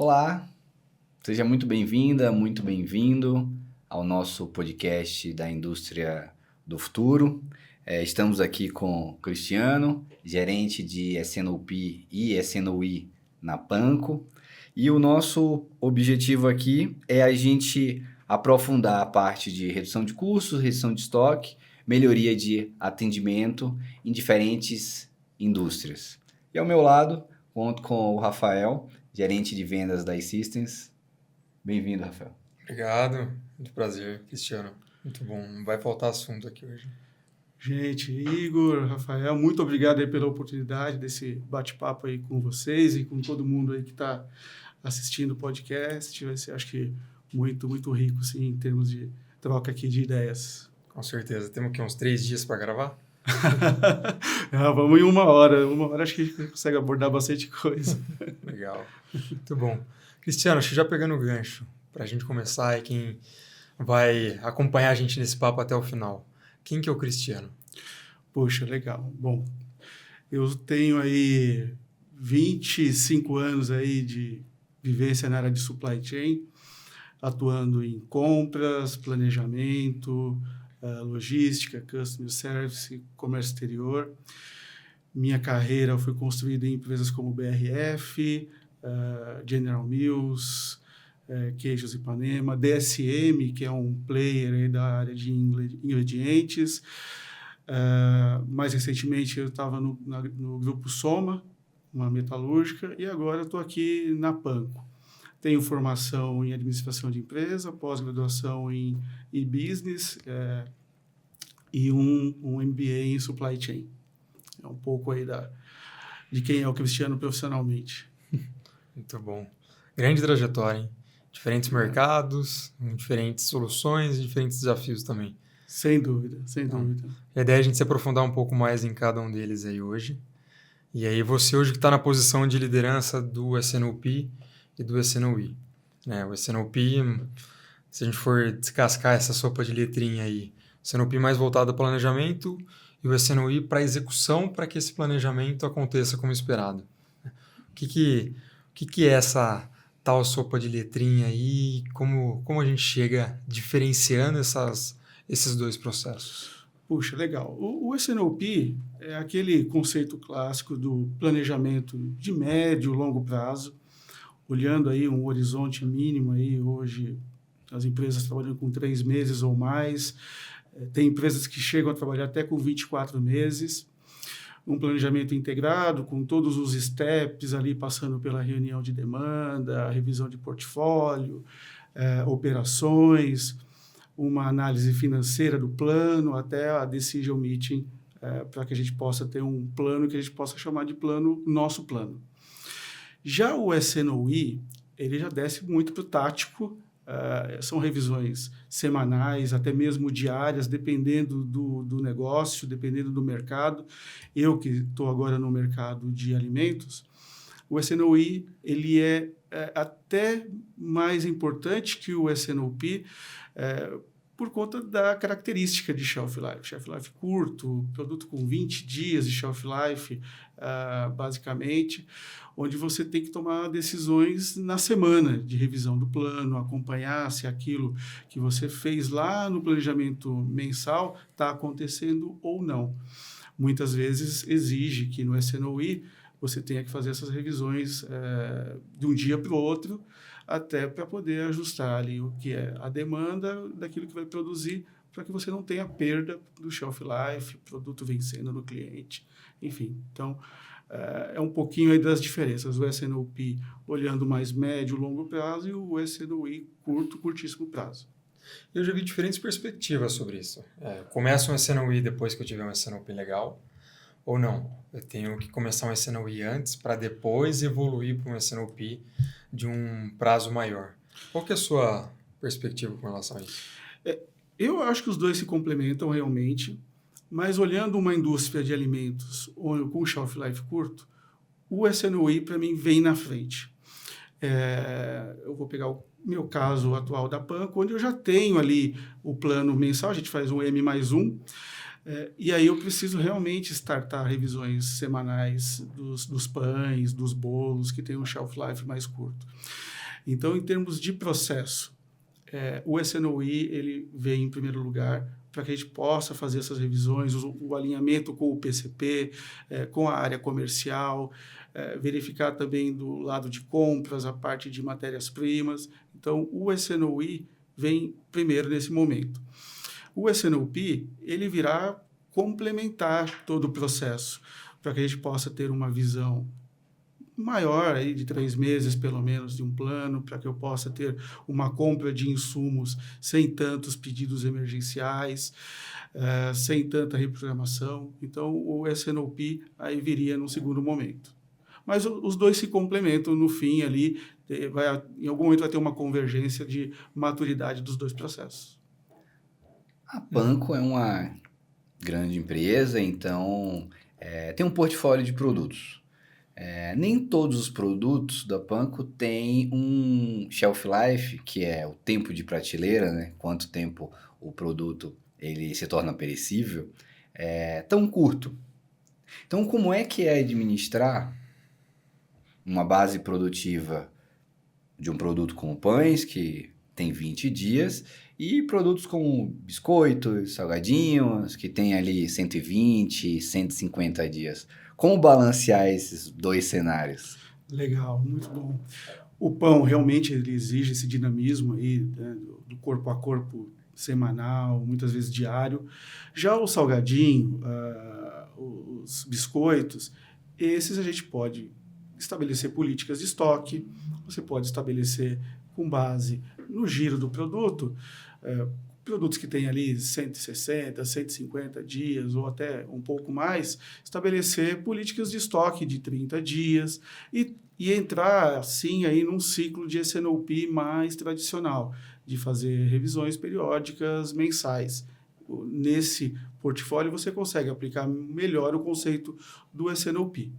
Olá, seja muito bem-vinda, muito bem-vindo ao nosso podcast da Indústria do Futuro. Estamos aqui com o Cristiano, gerente de S&OP e S&OI na Panko. E o nosso objetivo aqui é a gente aprofundar a parte de redução de custos, redução de estoque, melhoria de atendimento em diferentes indústrias. E ao meu lado, conto com o Rafael, gerente de vendas da iSystems. Bem-vindo, Rafael. Obrigado, muito prazer, Cristiano. Muito bom, não vai faltar assunto aqui hoje. Gente, Igor, Rafael, muito obrigado aí pela oportunidade desse bate-papo aí com vocês e com todo mundo aí que está assistindo o podcast. Vai ser, acho que, muito, muito rico, assim, em termos de troca aqui de ideias. Com certeza. Temos aqui uns 3 dias para gravar? Vamos em 1 hora. 1 hora acho que a gente consegue abordar bastante coisa. Legal. Muito bom. Cristiano, acho que já pegando o gancho, para a gente começar e quem vai acompanhar a gente nesse papo até o final. Quem que é o Cristiano? Poxa, legal. Bom, eu tenho aí 25 anos aí de vivência na área de supply chain, atuando em compras, planejamento, logística, customer service, comércio exterior. Minha carreira foi construída em empresas como BRF, General Mills, Queijos Ipanema, DSM, que é um player aí da área de ingredientes. Mais recentemente eu estava no Grupo Soma, uma metalúrgica, e agora estou aqui na Panko. Tenho formação em administração de empresa, pós-graduação em e-business e um MBA em supply chain. É um pouco aí de quem é o Cristiano profissionalmente. Muito bom. Grande trajetória, hein? Diferentes mercados, diferentes soluções e diferentes desafios também. Sem dúvida, sem dúvida. A ideia é a gente se aprofundar um pouco mais em cada um deles aí hoje. E aí você hoje que está na posição de liderança do S&OP e do S&OI. O S&OP, se a gente for descascar essa sopa de letrinha aí, o S&OP mais voltado ao planejamento e o S&OI para a execução para que esse planejamento aconteça como esperado. O que é essa tal sopa de letrinha aí? Como a gente chega diferenciando esses dois processos? Puxa, legal. O S&OP é aquele conceito clássico do planejamento de médio e longo prazo, olhando aí um horizonte mínimo aí hoje, as empresas trabalham com 3 meses ou mais, tem empresas que chegam a trabalhar até com 24 meses, um planejamento integrado com todos os steps ali, passando pela reunião de demanda, revisão de portfólio, operações, uma análise financeira do plano, até a decision meeting, para que a gente possa ter um plano que a gente possa chamar de nosso plano. Já o S&OI, ele já desce muito para o tático, são revisões semanais, até mesmo diárias, dependendo do negócio, dependendo do mercado. Eu que estou agora no mercado de alimentos, o S&OI ele é até mais importante que o S&OP, por conta da característica de shelf life. Shelf life curto, produto com 20 dias de shelf life, basicamente, onde você tem que tomar decisões na semana de revisão do plano, acompanhar se aquilo que você fez lá no planejamento mensal está acontecendo ou não. Muitas vezes exige que no S&OI você tenha que fazer essas revisões de um dia para o outro, até para poder ajustar ali o que é a demanda daquilo que vai produzir, para que você não tenha perda do shelf life, produto vencendo no cliente, enfim. Então, é um pouquinho aí das diferenças. O S&OP olhando mais médio, longo prazo e o S&OI curtíssimo prazo. Eu já vi diferentes perspectivas sobre isso. Começa um S&OI depois que eu tiver um S&OP legal, ou não? Eu tenho que começar um S&OI antes para depois evoluir para um S&OP de um prazo maior. Qual que é a sua perspectiva com relação a isso? Eu acho que os dois se complementam realmente, mas olhando uma indústria de alimentos com shelf life curto, o S&OI para mim vem na frente. Eu vou pegar o meu caso atual da Panko, onde eu já tenho ali o plano mensal, a gente faz um M+1, E aí eu preciso realmente startar revisões semanais dos pães, dos bolos, que tem um shelf life mais curto. Então, em termos de processo, o SNOE ele vem em primeiro lugar para que a gente possa fazer essas revisões, o alinhamento com o PCP, com a área comercial, verificar também do lado de compras, a parte de matérias-primas. Então, o SNOE vem primeiro nesse momento. O SNOP, ele virá complementar todo o processo, para que a gente possa ter uma visão maior, aí, de 3 meses, pelo menos, de um plano, para que eu possa ter uma compra de insumos sem tantos pedidos emergenciais, sem tanta reprogramação. Então, o SNOP aí viria num segundo momento. Mas os dois se complementam no fim ali, em algum momento vai ter uma convergência de maturidade dos dois processos. A Panko é uma grande empresa, então tem um portfólio de produtos. Nem todos os produtos da Panko têm um shelf life, que é o tempo de prateleira, né? Quanto tempo o produto ele se torna perecível, tão curto. Então, como é que é administrar uma base produtiva de um produto como pães, que tem 20 dias, e produtos como biscoitos, salgadinhos, que tem ali 120, 150 dias? Como balancear esses dois cenários? Legal, muito bom. O pão realmente ele exige esse dinamismo aí, né, do corpo a corpo semanal, muitas vezes diário. Já o salgadinho, os biscoitos, esses a gente pode estabelecer políticas de estoque, você pode estabelecer com base no giro do produto, produtos que têm ali 160, 150 dias ou até um pouco mais, estabelecer políticas de estoque de 30 dias e entrar, assim, aí num ciclo de SNOP mais tradicional, de fazer revisões periódicas mensais. Nesse portfólio, você consegue aplicar melhor o conceito do SNOP.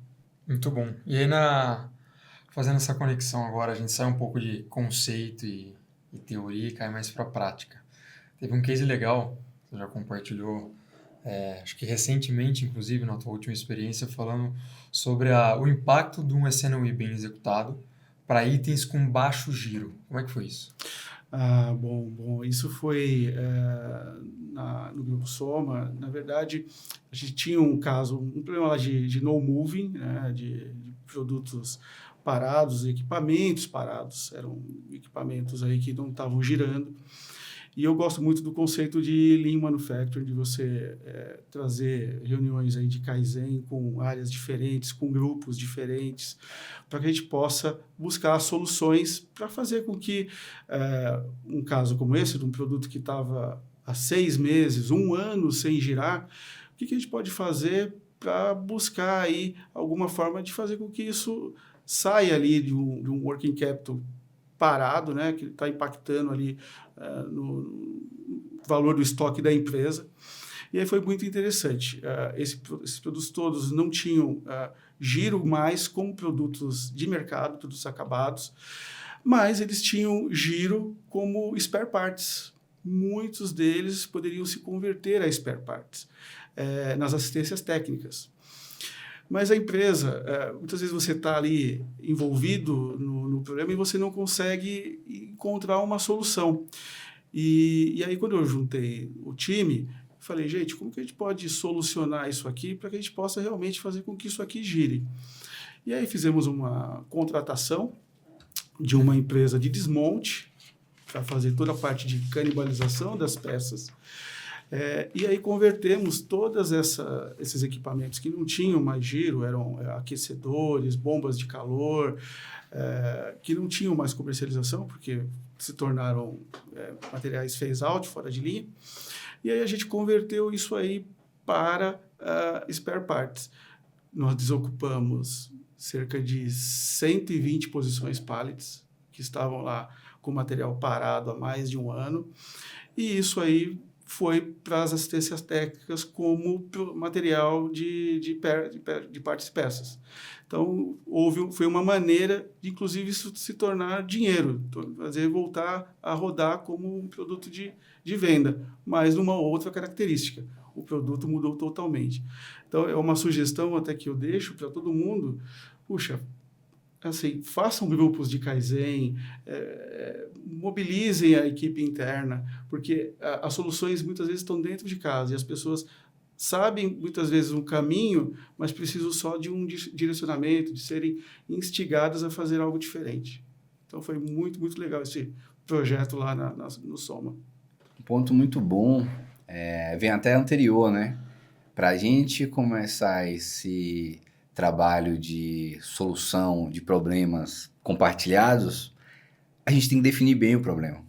Muito bom. E aí, fazendo essa conexão agora, a gente sai um pouco de conceito e teoria e cai mais para a prática. Teve um case legal, você já compartilhou, acho que recentemente, inclusive, na tua última experiência, falando sobre o impacto de um SNOE bem executado para itens com baixo giro. Como é que foi isso? Bom. Isso foi no Grupo Soma. Na verdade, a gente tinha um problema lá de no moving, né, de produtos parados, equipamentos parados. Eram equipamentos aí que não estavam girando. E eu gosto muito do conceito de Lean Manufacturing, de você trazer reuniões aí de Kaizen com áreas diferentes, com grupos diferentes, para que a gente possa buscar soluções para fazer com que um caso como esse, de um produto que estava há 6 meses, 1 ano sem girar, o que a gente pode fazer para buscar aí alguma forma de fazer com que isso saia ali de um working capital parado, né, que está impactando ali no valor do estoque da empresa. E aí foi muito interessante. Esses produtos todos não tinham giro mais como produtos de mercado, produtos acabados, mas eles tinham giro como spare parts. Muitos deles poderiam se converter a spare parts nas assistências técnicas. Mas a empresa, muitas vezes você está ali envolvido no problema e você não consegue encontrar uma solução. E aí, quando eu juntei o time, falei, gente, como que a gente pode solucionar isso aqui para que a gente possa realmente fazer com que isso aqui gire? E aí fizemos uma contratação de uma empresa de desmonte para fazer toda a parte de canibalização das peças. E aí convertemos todos esses equipamentos que não tinham mais giro, eram aquecedores, bombas de calor, que não tinham mais comercialização, porque se tornaram materiais phase-out, fora de linha. E aí a gente converteu isso aí para spare parts. Nós desocupamos cerca de 120 posições pallets, que estavam lá com material parado há mais de 1 ano, e isso aí foi para as assistências técnicas como material de partes e peças. Então, foi uma maneira de, inclusive, isso se tornar dinheiro, fazer voltar a rodar como um produto de venda, mas numa outra característica. o produto mudou totalmente. Então, é uma sugestão até que eu deixo para todo mundo, puxa, assim, façam grupos de Kaizen, mobilizem a equipe interna, porque as soluções muitas vezes estão dentro de casa e as pessoas sabem muitas vezes um caminho, mas precisam só de um direcionamento, de serem instigadas a fazer algo diferente. Então foi muito, muito legal esse projeto lá no Soma. Um ponto muito bom, vem até anterior, né? Para a gente começar esse trabalho de solução de problemas compartilhados, a gente tem que definir bem o problema.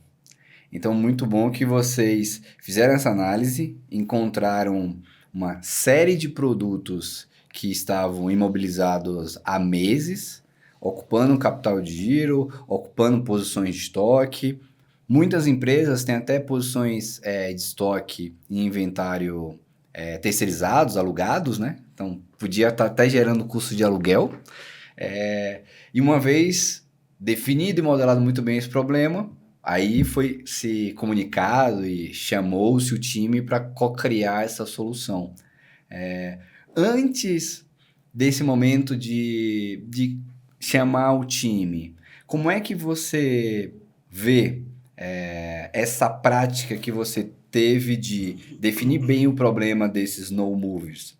Então, muito bom que vocês fizeram essa análise, encontraram uma série de produtos que estavam imobilizados há meses, ocupando capital de giro, ocupando posições de estoque. Muitas empresas têm até posições de estoque e inventário terceirizados, alugados, né? Então, podia estar até gerando custo de aluguel. E uma vez definido e modelado muito bem esse problema, aí foi se comunicado e chamou-se o time para co-criar essa solução. Antes desse momento de chamar o time, como é que você vê essa prática que você teve de definir bem o problema desses no movers,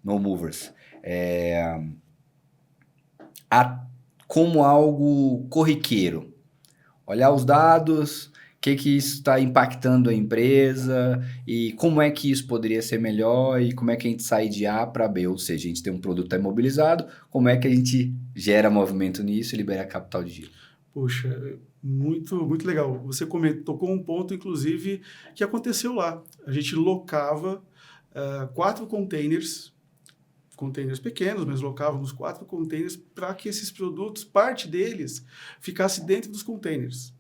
como algo corriqueiro? Olhar os dados, o que isso está impactando a empresa e como é que isso poderia ser melhor e como é que a gente sai de A para B, ou seja, a gente tem um produto imobilizado, como é que a gente gera movimento nisso e libera capital de giro? Puxa, muito, muito legal. Você tocou um ponto, inclusive, que aconteceu lá. A gente locava 4 containers pequenos, mas locávamos 4 containers para que esses produtos, parte deles, ficasse dentro dos containers.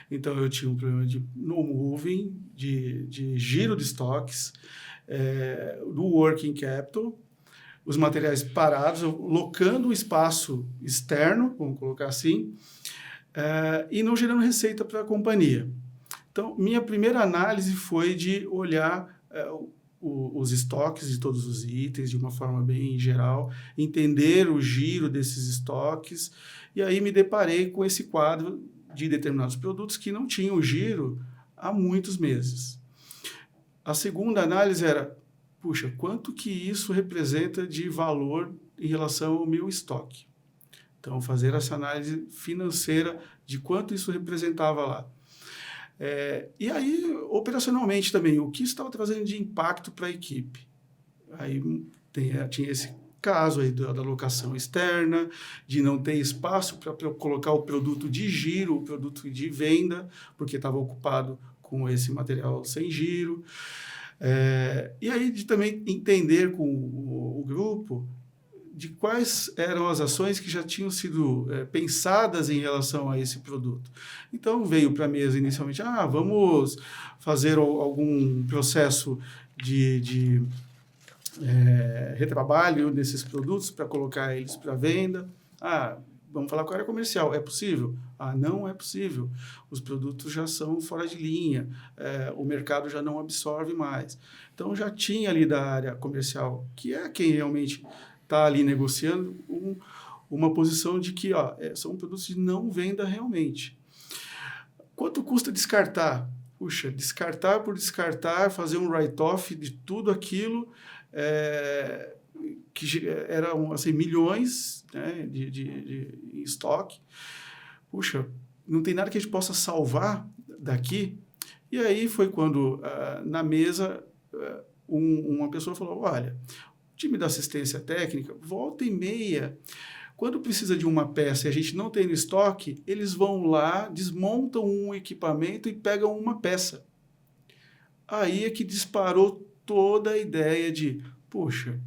Então, eu tinha um problema de no moving, de giro de estoques, do working capital, os materiais parados, locando o espaço externo, vamos colocar assim, e não gerando receita para a companhia. Então, minha primeira análise foi de olhar os estoques de todos os itens de uma forma bem geral, entender o giro desses estoques, e aí me deparei com esse quadro de determinados produtos que não tinham giro há muitos meses. A segunda análise era, puxa, quanto que isso representa de valor em relação ao meu estoque? Então, fazer essa análise financeira de quanto isso representava lá. E aí, operacionalmente também, o que isso estava trazendo de impacto para a equipe? Aí tinha esse caso aí da locação externa, de não ter espaço para colocar o produto de giro, o produto de venda, porque estava ocupado com esse material sem giro. E aí de também entender com o grupo de quais eram as ações que já tinham sido pensadas em relação a esse produto. Então, veio para a mesa inicialmente, vamos fazer algum processo de retrabalho desses produtos para colocar eles para venda. Vamos falar com a área comercial. É possível? Não é possível. Os produtos já são fora de linha. O mercado já não absorve mais. Então, já tinha ali da área comercial, que é quem realmente está ali negociando, uma posição de que são produtos de não venda realmente. Quanto custa descartar? Puxa, descartar por descartar, fazer um write-off de tudo aquilo que eram assim, milhões, né, de estoque. Puxa, não tem nada que a gente possa salvar daqui. E aí foi quando, na mesa, uma pessoa falou, olha, o time da assistência técnica, volta e meia, quando precisa de uma peça e a gente não tem no estoque, eles vão lá, desmontam um equipamento e pegam uma peça. Aí é que disparou toda a ideia de, poxa,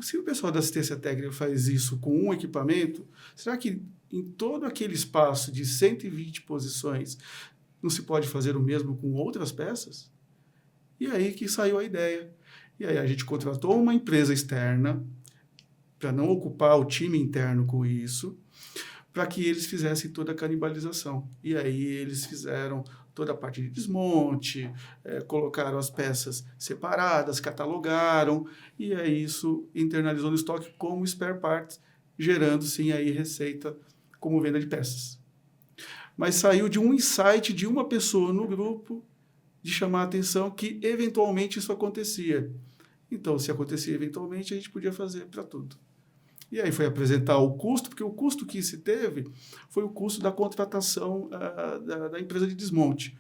se o pessoal da assistência técnica faz isso com um equipamento, será que em todo aquele espaço de 120 posições não se pode fazer o mesmo com outras peças? E aí que saiu a ideia. E aí a gente contratou uma empresa externa para não ocupar o time interno com isso, para que eles fizessem toda a canibalização. E aí eles fizeram toda a parte de desmonte, colocaram as peças separadas, catalogaram, e aí isso internalizou no estoque como spare parts, gerando sim aí receita como venda de peças. Mas saiu de um insight de uma pessoa no grupo de chamar a atenção que eventualmente isso acontecia. Então, se acontecia eventualmente, a gente podia fazer para tudo. E aí foi apresentar o custo, porque o custo que se teve foi o custo da contratação da empresa de desmonte.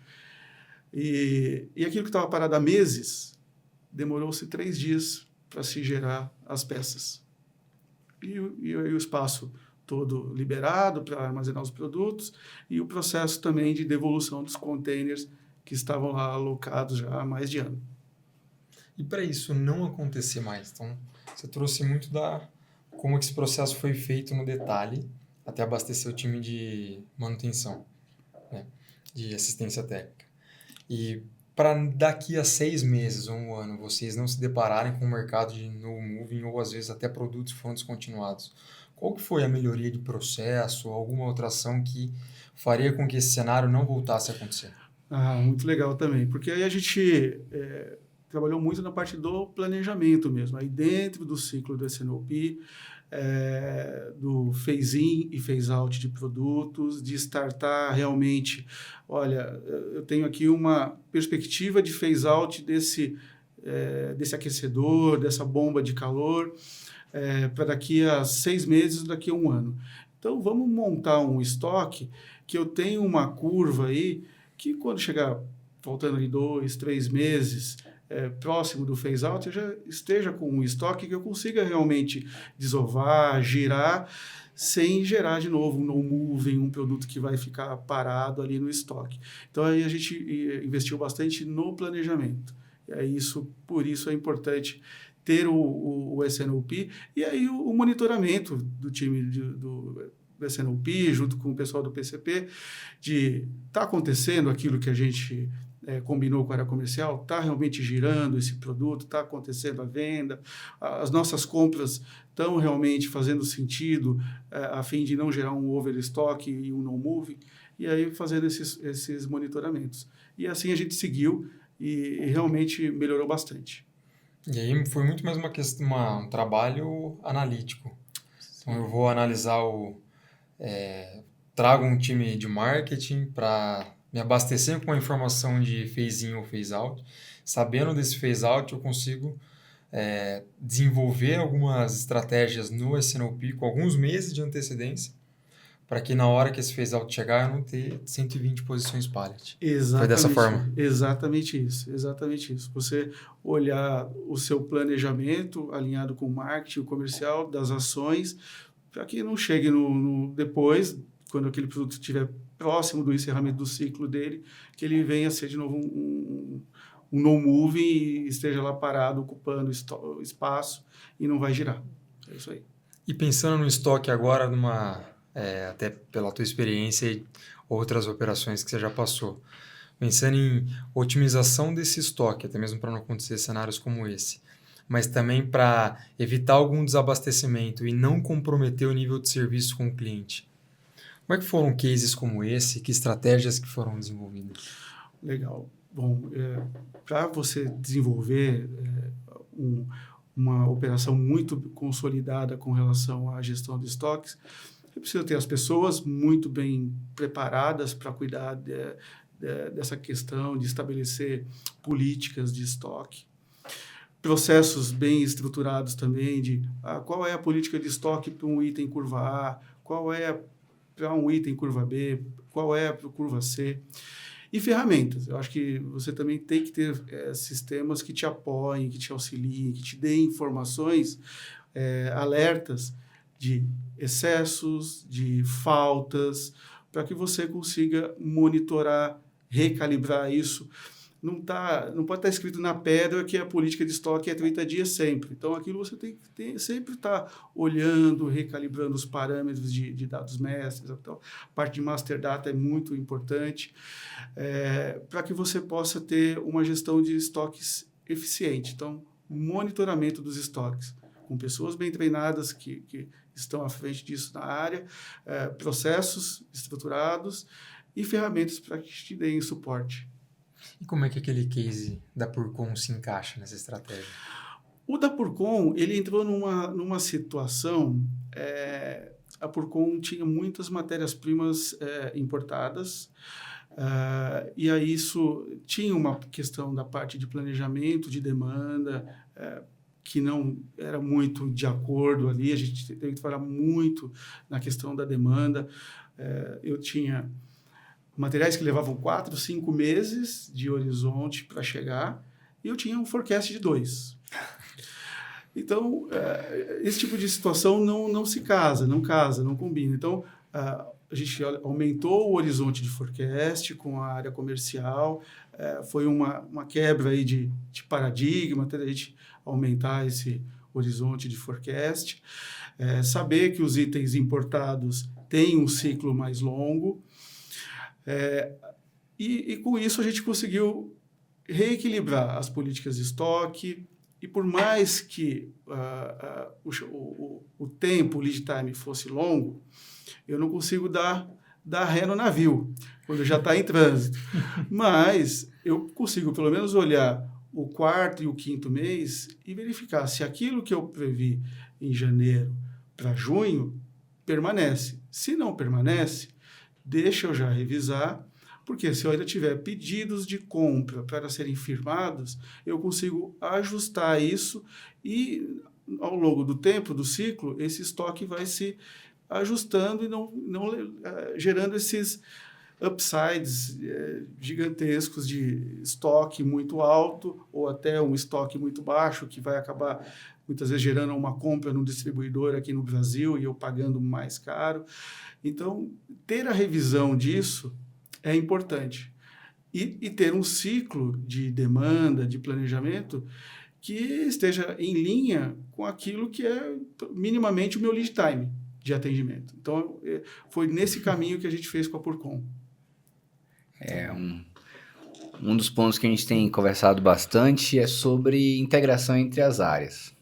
E aquilo que estava parado há meses, demorou-se 3 dias para se gerar as peças. E aí o espaço todo liberado para armazenar os produtos e o processo também de devolução dos containers que estavam lá alocados já há mais de ano. E para isso não acontecer mais, então você trouxe muito como esse processo foi feito no detalhe até abastecer o time de manutenção, né, de assistência técnica. E para daqui a 6 meses ou 1 ano vocês não se depararem com o mercado de no moving ou às vezes até produtos foram descontinuados, qual que foi a melhoria de processo, alguma outra ação que faria com que esse cenário não voltasse a acontecer? Muito legal também, porque aí a gente trabalhou muito na parte do planejamento mesmo, aí dentro do ciclo do S&OP, do phase-in e phase-out de produtos, de startar realmente, olha, eu tenho aqui uma perspectiva de phase-out desse aquecedor, dessa bomba de calor, para daqui a 6 meses, daqui a 1 ano. Então, vamos montar um estoque que eu tenho uma curva aí, que quando chegar faltando ali 2, 3 meses, próximo do phase-out, eu já esteja com um estoque que eu consiga realmente desovar, girar, sem gerar de novo um no-moving, um produto que vai ficar parado ali no estoque. Então, aí a gente investiu bastante no planejamento. Por isso é importante ter o S&OP e aí o monitoramento do time do S&OP, junto com o pessoal do PCP, de está acontecendo aquilo que a gente combinou com a área comercial, está realmente girando esse produto, está acontecendo a venda, as nossas compras estão realmente fazendo sentido a fim de não gerar um overstock e um no-moving, e aí fazendo esses monitoramentos. E assim a gente seguiu e realmente melhorou bastante. E aí foi muito mais um trabalho analítico. Então eu vou analisar trago um time de marketing para me abastecer com a informação de phase-in ou phase-out. Sabendo desse phase-out, eu consigo desenvolver algumas estratégias no S&OP com alguns meses de antecedência, para que na hora que esse phase-out chegar, eu não ter 120 posições pallet. Foi dessa forma? Exatamente isso. Você olhar o seu planejamento alinhado com o marketing, o comercial, das ações, para que não chegue depois, quando aquele produto estiver próximo do encerramento do ciclo dele, que ele venha a ser de novo um no-moving e esteja lá parado, ocupando espaço e não vai girar. É isso aí. E pensando no estoque agora, até pela tua experiência e outras operações que você já passou, pensando em otimização desse estoque, até mesmo para não acontecer cenários como esse, mas também para evitar algum desabastecimento e não comprometer o nível de serviço com o cliente. Como é que foram cases como esse? Que estratégias que foram desenvolvidas? Legal. Bom, para você desenvolver uma operação muito consolidada com relação à gestão de estoques, você precisa ter as pessoas muito bem preparadas para cuidar dessa questão de estabelecer políticas de estoque. Processos bem estruturados também de qual é a política de estoque para um item curva A, qual é para um item curva B, qual é para o curva C. E ferramentas. Eu acho que você também tem que ter sistemas que te apoiem, que te auxiliem, que te deem informações, alertas de excessos, de faltas, para que você consiga monitorar, recalibrar isso. Não pode estar escrito na pedra que a política de estoque é 30 dias sempre. Então, aquilo você tem que sempre estar olhando, recalibrando os parâmetros de dados mestres. Então, a parte de master data é muito importante para que você possa ter uma gestão de estoques eficiente. Então, monitoramento dos estoques, com pessoas bem treinadas que estão à frente disso na área, processos estruturados e ferramentas para que te deem suporte. E como é que aquele case da Purcon se encaixa nessa estratégia? O da Purcon, ele entrou numa situação, a Purcon tinha muitas matérias-primas importadas, e aí isso tinha uma questão da parte de planejamento, de demanda, que não era muito de acordo ali, a gente teve que trabalhar muito na questão da demanda. Eu tinha materiais que levavam 4, 5 meses de horizonte para chegar, e eu tinha um forecast de 2. Então, esse tipo de situação não se casa, não combina. Então, a gente aumentou o horizonte de forecast com a área comercial, foi uma quebra aí de paradigma, até a gente aumentar esse horizonte de forecast, saber que os itens importados têm um ciclo mais longo, e com isso a gente conseguiu reequilibrar as políticas de estoque, e por mais que o tempo, o lead time fosse longo, eu não consigo dar ré no navio, quando já está em trânsito. Mas eu consigo pelo menos olhar o 4º e o 5º mês e verificar se aquilo que eu previ em janeiro para junho permanece. Se não permanece, deixa eu já revisar, porque se eu ainda tiver pedidos de compra para serem firmados, eu consigo ajustar isso e, ao longo do tempo, do ciclo, esse estoque vai se ajustando e não gerando esses upsides gigantescos de estoque muito alto ou até um estoque muito baixo, que vai acabar, muitas vezes, gerando uma compra no distribuidor aqui no Brasil e eu pagando mais caro. Então, ter a revisão disso é importante. E ter um ciclo de demanda, de planejamento, que esteja em linha com aquilo que é minimamente o meu lead time de atendimento. Então, foi nesse caminho que a gente fez com a Purcon. Um dos pontos que a gente tem conversado bastante é sobre integração entre as áreas.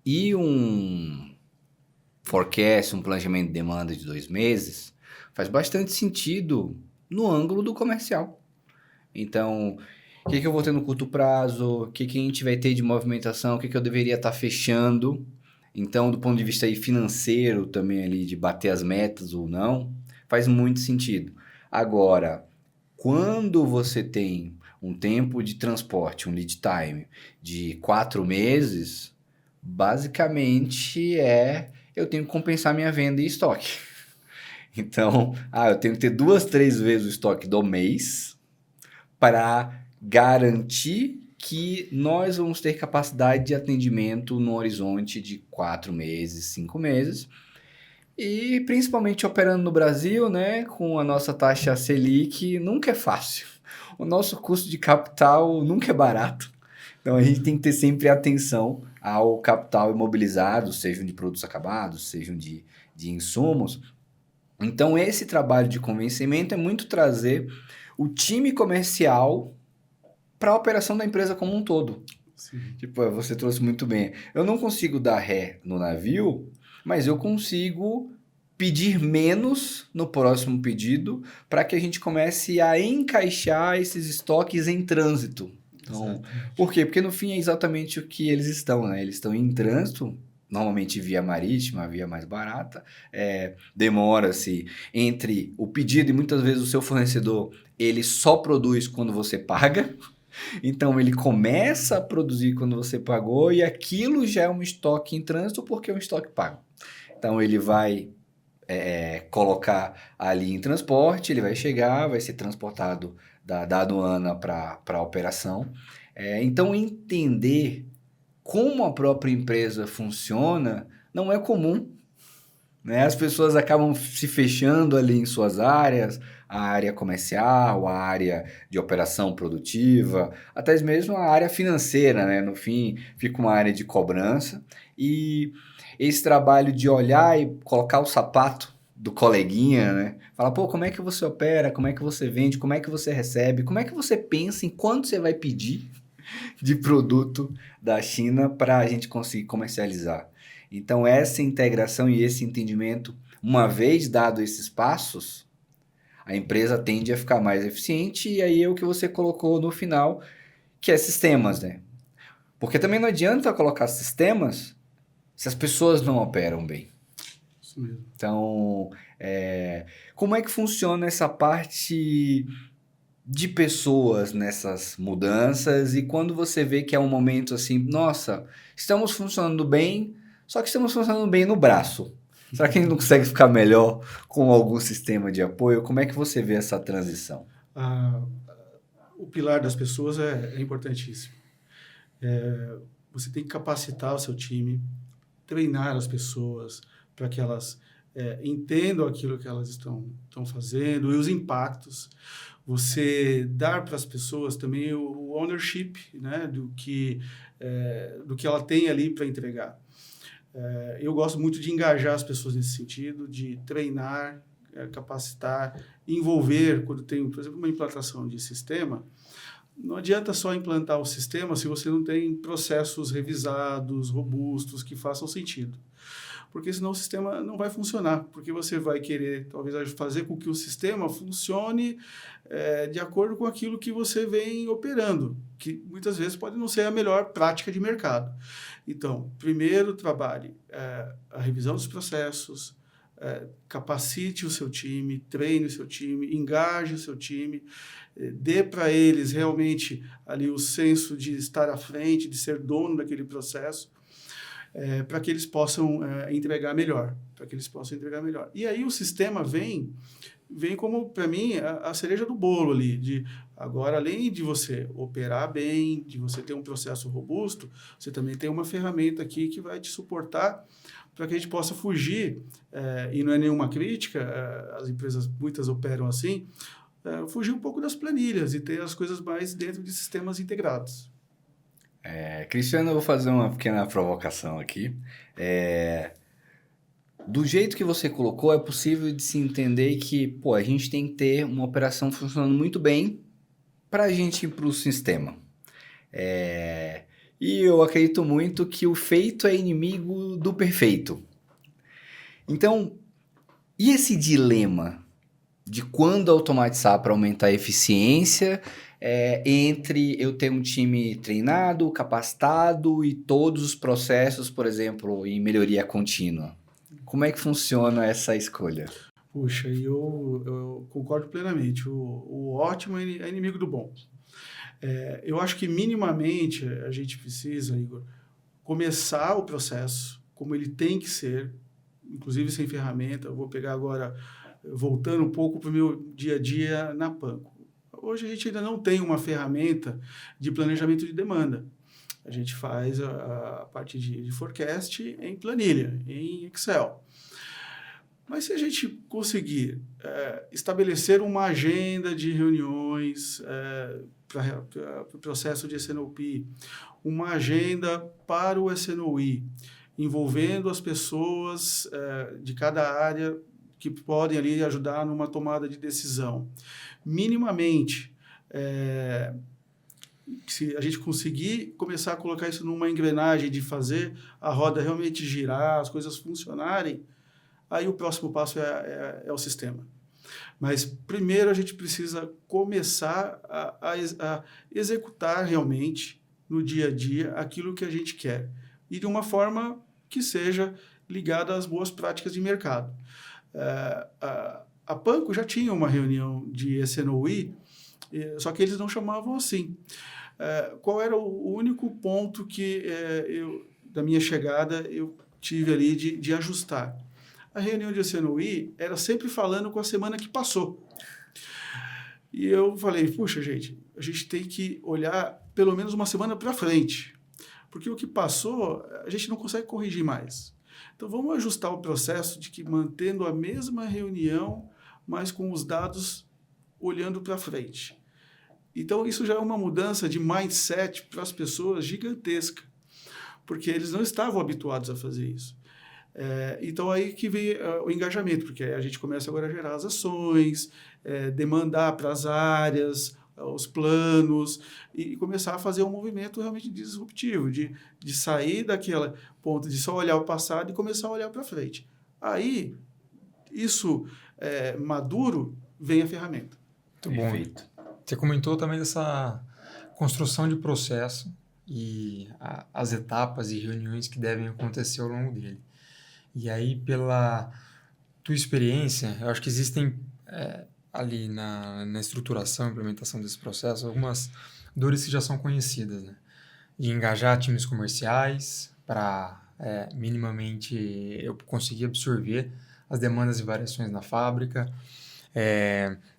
E um forecast, um planejamento de demanda de 2 meses, faz bastante sentido no ângulo do comercial. Então, o que eu vou ter no curto prazo, o que a gente vai ter de movimentação, o que eu deveria estar fechando. Então, do ponto de vista aí financeiro também ali, de bater as metas ou não, faz muito sentido. Agora, quando você tem um tempo de transporte, um lead time de 4 meses, basicamente eu tenho que compensar minha venda e estoque. Então, eu tenho que ter 2, 3 vezes o estoque do mês para garantir que nós vamos ter capacidade de atendimento no horizonte de 4 meses, 5 meses. E principalmente operando no Brasil, né, com a nossa taxa Selic, nunca é fácil. O nosso custo de capital nunca é barato. Então a gente tem que ter sempre atenção ao capital imobilizado, sejam de produtos acabados, sejam de insumos. Então esse trabalho de convencimento é muito trazer o time comercial para a operação da empresa como um todo. Sim. Tipo, você trouxe muito bem. Eu não consigo dar ré no navio, mas eu consigo pedir menos no próximo pedido para que a gente comece a encaixar esses estoques em trânsito. Então, por quê? Porque no fim é exatamente o que eles estão, né? Eles estão em trânsito, normalmente via marítima, via mais barata, demora-se entre o pedido e muitas vezes o seu fornecedor, ele só produz quando você paga. Então ele começa a produzir quando você pagou e aquilo já é um estoque em trânsito porque é um estoque pago. Então ele vai colocar ali em transporte, ele vai chegar, vai ser transportado da aduana para a operação. Então entender como a própria empresa funciona não é comum, né? As pessoas acabam se fechando ali em suas áreas, a área comercial, a área de operação produtiva, até mesmo a área financeira, né? No fim, fica uma área de cobrança e esse trabalho de olhar e colocar o sapato do coleguinha, né? Falar, pô, como é que você opera, como é que você vende, como é que você recebe, como é que você pensa em quanto você vai pedir de produto da China para a gente conseguir comercializar. Então, essa integração e esse entendimento, uma vez dado esses passos, a empresa tende a ficar mais eficiente, e aí é o que você colocou no final, que é sistemas, né? Porque também não adianta colocar sistemas se as pessoas não operam bem. Isso mesmo. Então, como é que funciona essa parte de pessoas nessas mudanças, e quando você vê que é um momento assim, nossa, estamos funcionando bem, só que estamos funcionando bem no braço. Será que a gente não consegue ficar melhor com algum sistema de apoio? Como é que você vê essa transição? O pilar das pessoas é importantíssimo. Você tem que capacitar o seu time, treinar as pessoas para que elas entendam aquilo que elas estão fazendo e os impactos. Você dar para as pessoas também o ownership, né, do que ela tem ali para entregar. Eu gosto muito de engajar as pessoas nesse sentido, de treinar, capacitar, envolver. Quando tem, por exemplo, uma implantação de sistema, não adianta só implantar o sistema se você não tem processos revisados, robustos, que façam sentido. Porque senão o sistema não vai funcionar, porque você vai querer, talvez, fazer com que o sistema funcione de acordo com aquilo que você vem operando, que muitas vezes pode não ser a melhor prática de mercado. Então, primeiro trabalhe a revisão dos processos, capacite o seu time, treine o seu time, engaje o seu time, dê para eles realmente ali o senso de estar à frente, de ser dono daquele processo, para que eles possam entregar melhor, E aí o sistema vem como, para mim, a cereja do bolo ali, de agora, além de você operar bem, de você ter um processo robusto, você também tem uma ferramenta aqui que vai te suportar para que a gente possa fugir, e não é nenhuma crítica, as empresas, muitas operam assim, fugir um pouco das planilhas e ter as coisas mais dentro de sistemas integrados. Cristiano, eu vou fazer uma pequena provocação aqui. Do jeito que você colocou, é possível de se entender que, a gente tem que ter uma operação funcionando muito bem para a gente ir para o sistema. E eu acredito muito que o feito é inimigo do perfeito. Então, e esse dilema de quando automatizar para aumentar a eficiência, entre eu ter um time treinado, capacitado e todos os processos, por exemplo, em melhoria contínua? Como é que funciona essa escolha? Puxa, eu concordo plenamente. O ótimo é inimigo do bom. Eu acho que minimamente a gente precisa, Igor, começar o processo como ele tem que ser, inclusive sem ferramenta. Eu vou pegar agora, voltando um pouco para o meu dia a dia na Panko. Hoje a gente ainda não tem uma ferramenta de planejamento de demanda. A gente faz a parte de forecast em planilha, em Excel. Mas se a gente conseguir estabelecer uma agenda de reuniões para o processo de SNOP, uma agenda para o SNOI, envolvendo as pessoas de cada área que podem ali ajudar numa tomada de decisão, minimamente, se a gente conseguir começar a colocar isso numa engrenagem de fazer a roda realmente girar, as coisas funcionarem, aí o próximo passo é o sistema. Mas primeiro a gente precisa começar a executar realmente no dia a dia aquilo que a gente quer. E de uma forma que seja ligada às boas práticas de mercado. A Panko já tinha uma reunião de SNOI, só que eles não chamavam assim. Qual era o único ponto que da minha chegada eu tive ali de ajustar? A reunião de SNOI era sempre falando com a semana que passou. E eu falei, puxa, gente, a gente tem que olhar pelo menos uma semana para frente, porque o que passou a gente não consegue corrigir mais. Então, vamos ajustar o processo de que mantendo a mesma reunião, mas com os dados olhando para frente. Então, isso já é uma mudança de mindset para as pessoas gigantesca, porque eles não estavam habituados a fazer isso. Então, aí que vem o engajamento, porque a gente começa agora a gerar as ações, demandar para as áreas, os planos, e começar a fazer um movimento realmente disruptivo, de sair daquela ponto de só olhar o passado e começar a olhar para frente. Aí, isso maduro, vem a ferramenta. Muito bom. Perfeito. Você comentou também dessa construção de processo e as etapas e reuniões que devem acontecer ao longo dele. E aí, pela tua experiência, eu acho que existem ali na estruturação, implementação desse processo, algumas dores que já são conhecidas, né? De engajar times comerciais para minimamente eu conseguir absorver as demandas e variações na fábrica,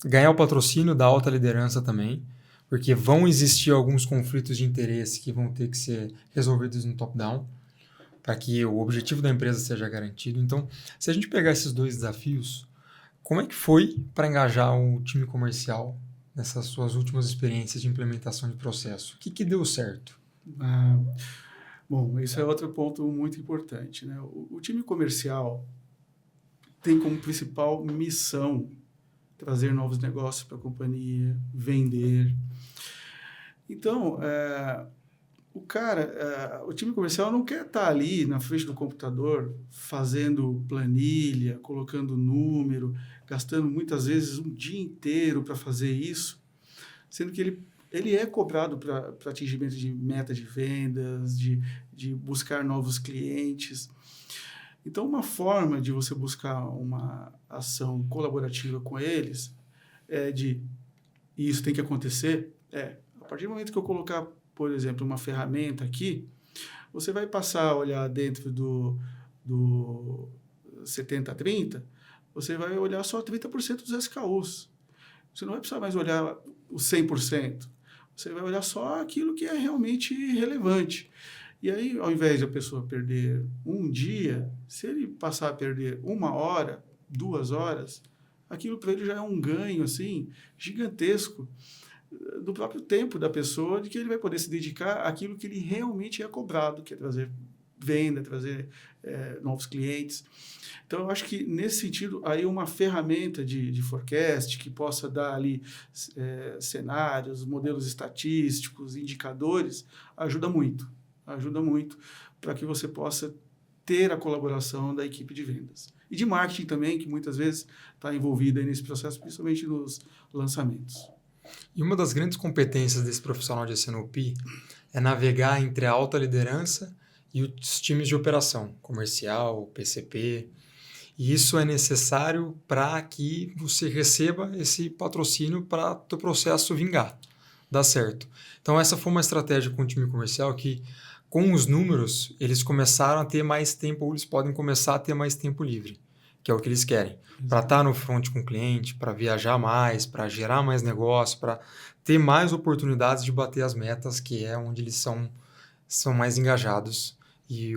ganhar o patrocínio da alta liderança também, porque vão existir alguns conflitos de interesse que vão ter que ser resolvidos no top-down, para que o objetivo da empresa seja garantido. Então, se a gente pegar esses dois desafios, como é que foi para engajar o time comercial nessas suas últimas experiências de implementação de processo? O que deu certo? Bom, esse é outro ponto muito importante, né? O time comercial tem como principal missão trazer novos negócios para a companhia, vender. Então, o time comercial não quer estar ali na frente do computador fazendo planilha, colocando número, gastando muitas vezes um dia inteiro para fazer isso, sendo que ele é cobrado para atingimento de meta de vendas, de buscar novos clientes. Então, uma forma de você buscar uma ação colaborativa com eles e isso tem que acontecer, a partir do momento que eu colocar, por exemplo, uma ferramenta aqui, você vai passar a olhar dentro do 70-30, você vai olhar só 30% dos SKUs. Você não vai precisar mais olhar os 100%. Você vai olhar só aquilo que é realmente relevante. E aí, ao invés de a pessoa perder um dia, se ele passar a perder 1 hora, 2 horas, aquilo para ele já é um ganho assim, gigantesco do próprio tempo da pessoa, de que ele vai poder se dedicar àquilo que ele realmente é cobrado, que é trazer venda, trazer novos clientes. Então, eu acho que, nesse sentido, aí uma ferramenta de forecast que possa dar ali cenários, modelos estatísticos, indicadores, ajuda muito para que você possa ter a colaboração da equipe de vendas. E de marketing também, que muitas vezes está envolvida nesse processo, principalmente nos lançamentos. E uma das grandes competências desse profissional de S&OP é navegar entre a alta liderança e os times de operação, comercial, PCP. E isso é necessário para que você receba esse patrocínio para o teu processo vingar, dar certo. Então, essa foi uma estratégia com o time comercial que, com os números, eles começaram a ter mais tempo, ou eles podem começar a ter mais tempo livre, que é o que eles querem. Para estar no front com o cliente, para viajar mais, para gerar mais negócio, para ter mais oportunidades de bater as metas, que é onde eles são mais engajados e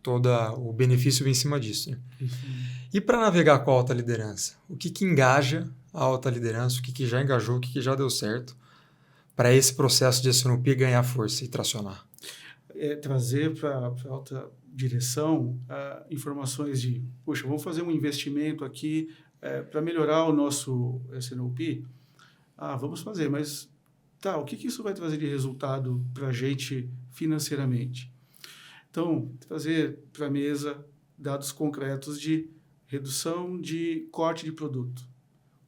todo o benefício vem em cima disso. Né? E para navegar com a alta liderança? O que engaja a alta liderança? O que já engajou? O que já deu certo para esse processo de S&OP ganhar força e tracionar? Trazer para a alta direção informações de, poxa, vamos fazer um investimento aqui para melhorar o nosso S&OP? Vamos fazer, mas o que isso vai trazer de resultado para a gente financeiramente? Então, trazer para a mesa dados concretos de redução de corte de produto.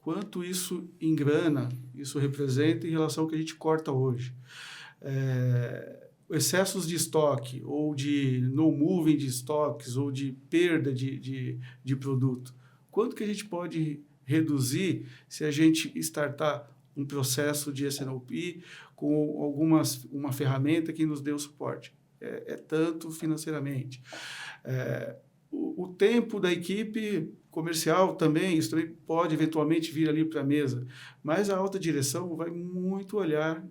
Quanto isso em grana, isso representa em relação ao que a gente corta hoje. Excessos de estoque, ou de no moving de estoques, ou de perda de produto. Quanto que a gente pode reduzir se a gente startar um processo de S&OP com uma ferramenta que nos dê o suporte? Tanto financeiramente. O tempo da equipe comercial também, isso também pode eventualmente vir ali para a mesa, mas a alta direção vai muito olhar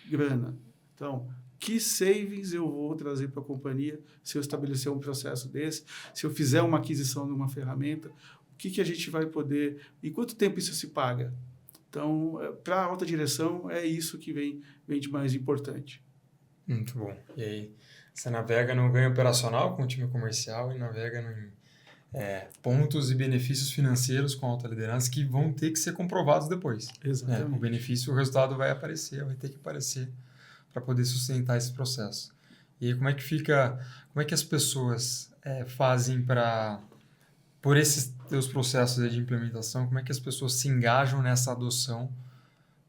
grana. Então, que savings eu vou trazer para a companhia se eu estabelecer um processo desse, se eu fizer uma aquisição de uma ferramenta, o que a gente vai poder, e quanto tempo isso se paga? Então, para a alta direção, é isso que vem de mais importante. Muito bom. E aí, você navega no ganho operacional com o time comercial e navega em pontos e benefícios financeiros com a alta liderança que vão ter que ser comprovados depois. Exatamente. O benefício, o resultado vai ter que aparecer para poder sustentar esse processo. E aí, como é que as pessoas fazem para por esses teus processos de implementação, como é que as pessoas se engajam nessa adoção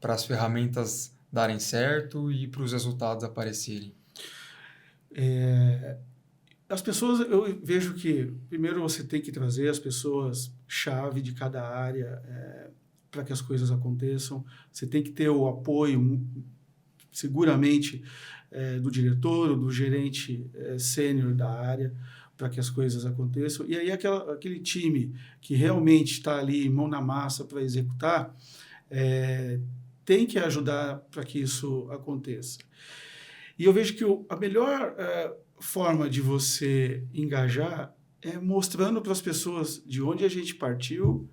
para as ferramentas darem certo e para os resultados aparecerem? As pessoas, eu vejo que, primeiro, você tem que trazer as pessoas-chave de cada área para que as coisas aconteçam. Você tem que ter o apoio, seguramente, do diretor ou do gerente sênior da área para que as coisas aconteçam. E aí, aquele time que realmente está ali, mão na massa para executar, tem que ajudar para que isso aconteça. E eu vejo que a melhor forma de você engajar é mostrando para as pessoas de onde a gente partiu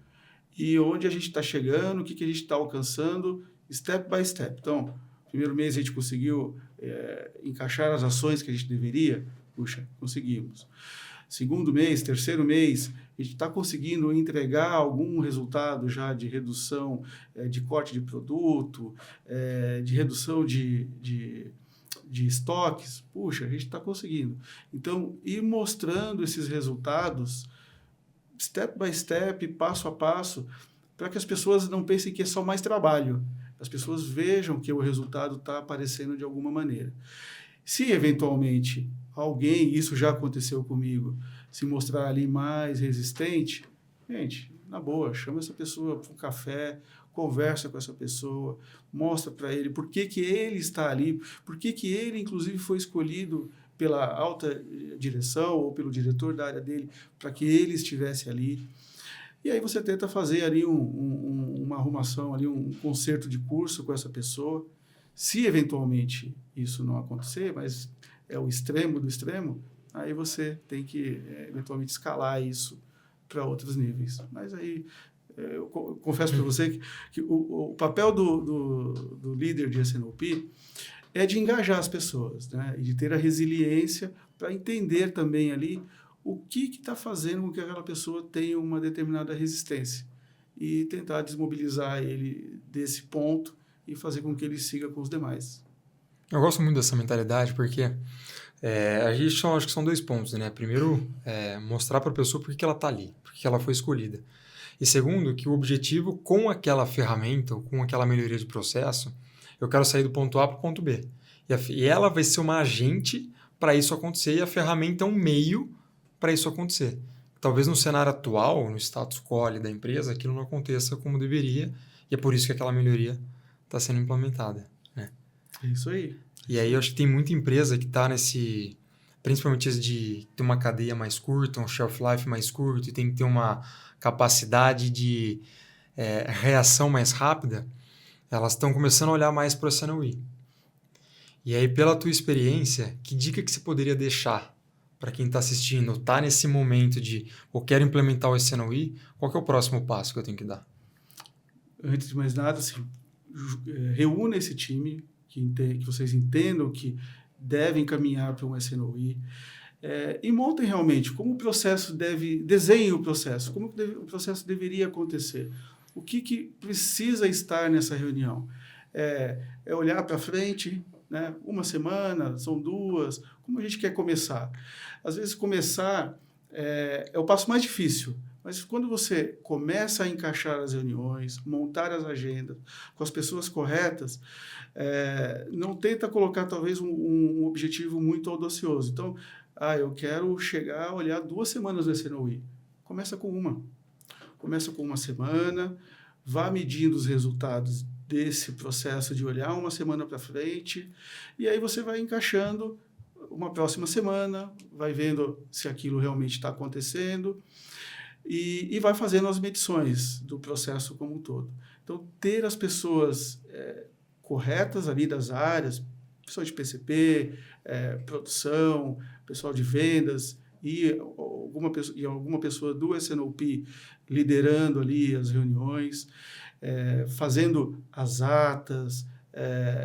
e onde a gente está chegando, o que a gente está alcançando, step by step. Então, primeiro mês a gente conseguiu encaixar as ações que a gente deveria, puxa, conseguimos. Segundo mês, terceiro mês, a gente está conseguindo entregar algum resultado já de redução de corte de produto, de redução de estoques, puxa, a gente está conseguindo. Então, ir mostrando esses resultados, step by step, passo a passo, para que as pessoas não pensem que é só mais trabalho. As pessoas vejam que o resultado está aparecendo de alguma maneira. Se, eventualmente, alguém, isso já aconteceu comigo, se mostrar ali mais resistente, gente, na boa, chama essa pessoa para um café, conversa com essa pessoa, mostra para ele por que ele está ali, por que ele, inclusive, foi escolhido pela alta direção ou pelo diretor da área dele para que ele estivesse ali. E aí você tenta fazer ali uma arrumação, ali um concerto de curso com essa pessoa. Se, eventualmente, isso não acontecer, mas é o extremo do extremo, aí você tem que, eventualmente, escalar isso para outros níveis. Mas aí, eu confesso para você que o papel do líder de S&OP é de engajar as pessoas, né? E de ter a resiliência para entender também ali o que está fazendo com que aquela pessoa tenha uma determinada resistência e tentar desmobilizar ele desse ponto e fazer com que ele siga com os demais. Eu gosto muito dessa mentalidade porque a gente acho que são 2 pontos, né? Primeiro, mostrar para a pessoa por que ela está ali, por que ela foi escolhida. E segundo, que o objetivo com aquela ferramenta, ou com aquela melhoria de processo, eu quero sair do ponto A para o ponto B. E ela vai ser uma agente para isso acontecer e a ferramenta é um meio para isso acontecer. Talvez no cenário atual, no status quo ali da empresa, aquilo não aconteça como deveria e é por isso que aquela melhoria está sendo implementada, né? É isso aí. E aí eu acho que tem muita empresa que está principalmente as de ter uma cadeia mais curta, um shelf life mais curto, e tem que ter uma capacidade de reação mais rápida, elas estão começando a olhar mais para o S&OP. E aí, pela tua experiência, que dica que você poderia deixar para quem está assistindo, está nesse momento de eu quero implementar o S&OP, qual que é o próximo passo que eu tenho que dar? Antes de mais nada, assim, reúna esse time, que vocês entendam que devem caminhar para um S&OP, e montem realmente como o processo desenhe o processo, como o processo deveria acontecer, o que precisa estar nessa reunião. É olhar para frente, né? Uma semana, são 2, como a gente quer começar. Às vezes começar é o passo mais difícil, mas quando você começa a encaixar as reuniões, montar as agendas com as pessoas corretas, não tenta colocar talvez um objetivo muito audacioso. Então, eu quero chegar a olhar 2 semanas do S&OP. Começa com uma semana, vá medindo os resultados desse processo de olhar uma semana para frente, e aí você vai encaixando uma próxima semana, vai vendo se aquilo realmente está acontecendo, e vai fazendo as medições do processo como um todo. Então, ter as pessoas corretas ali das áreas, pessoal de PCP, produção, pessoal de vendas e alguma pessoa do S&OP liderando ali as reuniões, fazendo as atas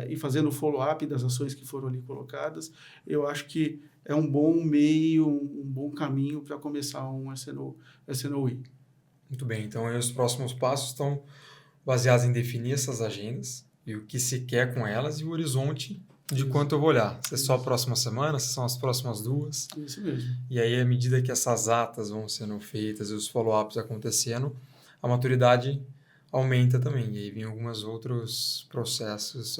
e fazendo o follow-up das ações que foram ali colocadas, eu acho que é um bom meio, um bom caminho para começar um S&OP. Muito bem, então aí os próximos passos estão baseados em definir essas agendas e o que se quer com elas e o horizonte de quanto eu vou olhar. Se é só a próxima semana, se são as próximas 2. Isso mesmo. E aí, à medida que essas atas vão sendo feitas e os follow-ups acontecendo, a maturidade aumenta também. E aí vem alguns outros processos,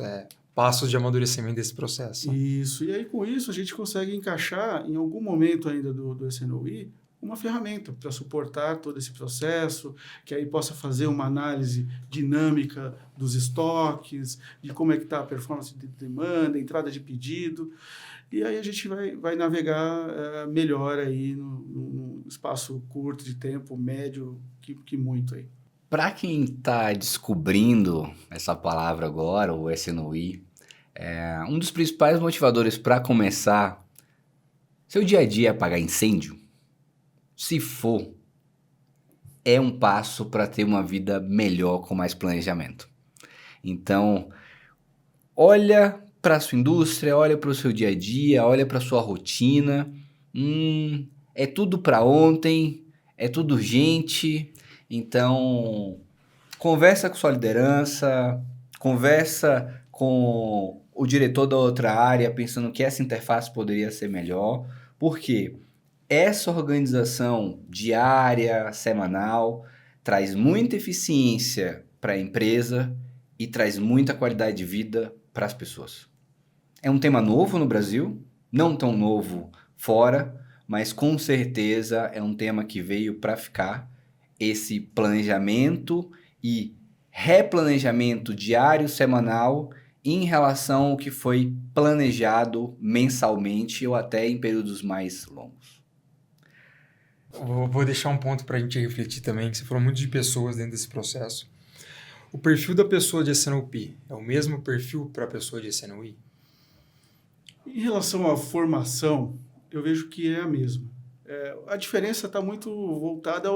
passos de amadurecimento desse processo. Isso. E aí, com isso, a gente consegue encaixar, em algum momento ainda do SNOI, uma ferramenta para suportar todo esse processo, que aí possa fazer uma análise dinâmica dos estoques, de como é que está a performance de demanda, entrada de pedido, e aí a gente vai navegar melhor aí no espaço curto de tempo, médio, que muito aí. Para quem está descobrindo essa palavra agora, o SNOI, um dos principais motivadores para começar seu dia a dia é apagar incêndio? Se for, é um passo para ter uma vida melhor com mais planejamento. Então, olha para a sua indústria, olha para o seu dia a dia, olha para a sua rotina. É tudo para ontem, é tudo urgente. Então, conversa com sua liderança, conversa com o diretor da outra área, pensando que essa interface poderia ser melhor. Por quê? Essa organização diária, semanal, traz muita eficiência para a empresa e traz muita qualidade de vida para as pessoas. É um tema novo no Brasil, não tão novo fora, mas com certeza é um tema que veio para ficar. Esse planejamento e replanejamento diário, semanal, em relação ao que foi planejado mensalmente ou até em períodos mais longos. Vou deixar um ponto para a gente refletir também, que você falou muito de pessoas dentro desse processo. O perfil da pessoa de SNOP é o mesmo perfil para a pessoa de SNOI? Em relação à formação, eu vejo que é a mesma. A diferença está muito voltada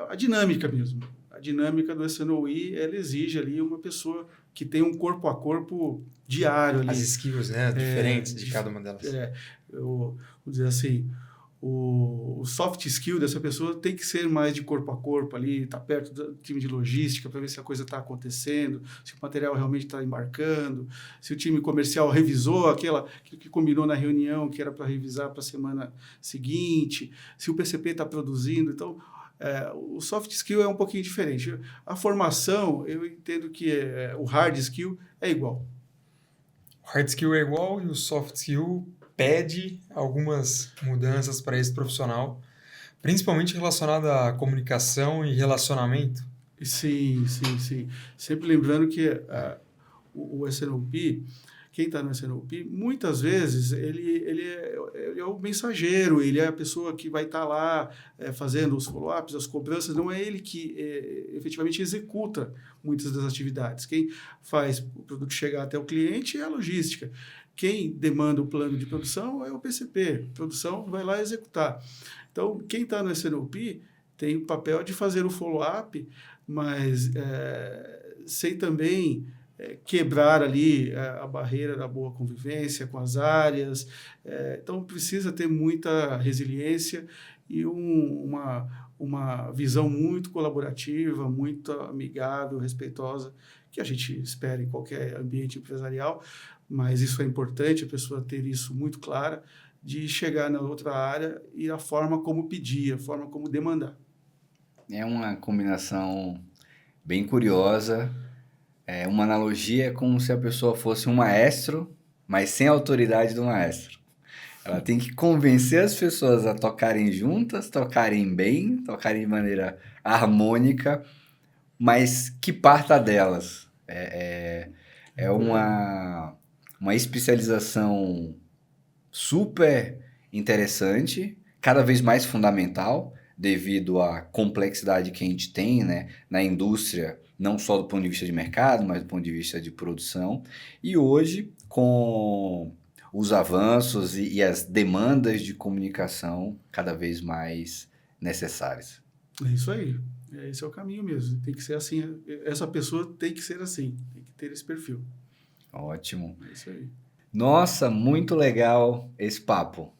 à dinâmica mesmo. A dinâmica do SNOI, ela exige ali uma pessoa que tem um corpo a corpo diário ali. As skills, né? Diferentes de cada uma delas. Vou dizer assim, o soft skill dessa pessoa tem que ser mais de corpo a corpo ali, estar perto do time de logística para ver se a coisa está acontecendo, se o material realmente está embarcando, se o time comercial revisou aquilo que combinou na reunião que era para revisar para a semana seguinte, se o PCP está produzindo. Então, o soft skill é um pouquinho diferente. A formação, eu entendo que o hard skill é igual. O hard skill é igual e o soft skill pede algumas mudanças para esse profissional, principalmente relacionado à comunicação e relacionamento. Sim. Sempre lembrando que o SNOP, quem está no SNOP, muitas vezes ele é o mensageiro, ele é a pessoa que vai estar lá fazendo os follow-ups, as cobranças, não é ele que efetivamente executa muitas das atividades. Quem faz o produto chegar até o cliente é a logística. Quem demanda o plano de produção é o PCP. A produção vai lá executar. Então, quem está no SNOP tem o papel de fazer o follow-up, mas sem também quebrar ali a barreira da boa convivência com as áreas. Então, precisa ter muita resiliência e uma visão muito colaborativa, muito amigável, respeitosa, que a gente espera em qualquer ambiente empresarial, mas isso é importante, a pessoa ter isso muito clara, de chegar na outra área e a forma como pedir, a forma como demandar. É uma combinação bem curiosa. Uma analogia é como se a pessoa fosse um maestro, mas sem a autoridade do maestro. Ela tem que convencer as pessoas a tocarem juntas, tocarem bem, tocarem de maneira harmônica, mas que parta delas. É uma especialização super interessante, cada vez mais fundamental, devido à complexidade que a gente tem, né, na indústria, não só do ponto de vista de mercado, mas do ponto de vista de produção. E hoje, com os avanços e as demandas de comunicação cada vez mais necessárias. É isso aí. Esse é o caminho mesmo. Tem que ser assim. Essa pessoa tem que ser assim. Tem que ter esse perfil. Ótimo. É isso aí. Nossa, muito legal esse papo.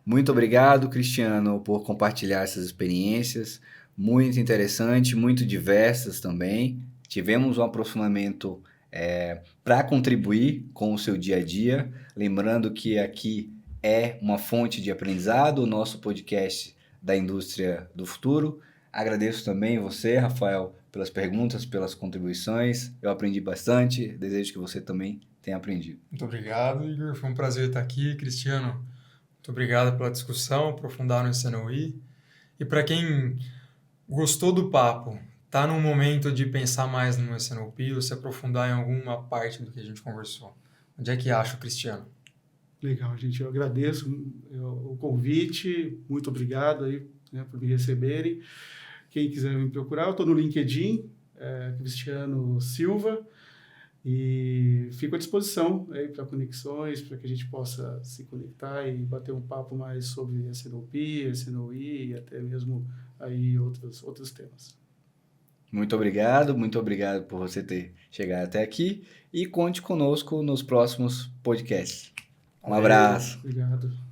Muito obrigado, Cristiano, por compartilhar essas experiências. Muito interessante, muito diversas também. Tivemos um aprofundamento para contribuir com o seu dia a dia. Lembrando que aqui é uma fonte de aprendizado, o nosso podcast da Indústria do Futuro. Agradeço também você, Rafael, pelas perguntas, pelas contribuições. Eu aprendi bastante, desejo que você também tenha aprendido. Muito obrigado, Igor. Foi um prazer estar aqui. Cristiano, muito obrigado pela discussão, aprofundar no SNOI. E para quem gostou do papo, está num momento de pensar mais no SNOP ou se aprofundar em alguma parte do que a gente conversou, onde é que acha o Cristiano? Legal, gente. Eu agradeço o convite. Muito obrigado aí, né, por me receberem. Quem quiser me procurar, eu estou no LinkedIn, Cristiano Silva, e fico à disposição para conexões, para que a gente possa se conectar e bater um papo mais sobre SNOP, SNOI e até mesmo aí outros temas. Muito obrigado por você ter chegado até aqui e conte conosco nos próximos podcasts. Um abraço. Obrigado.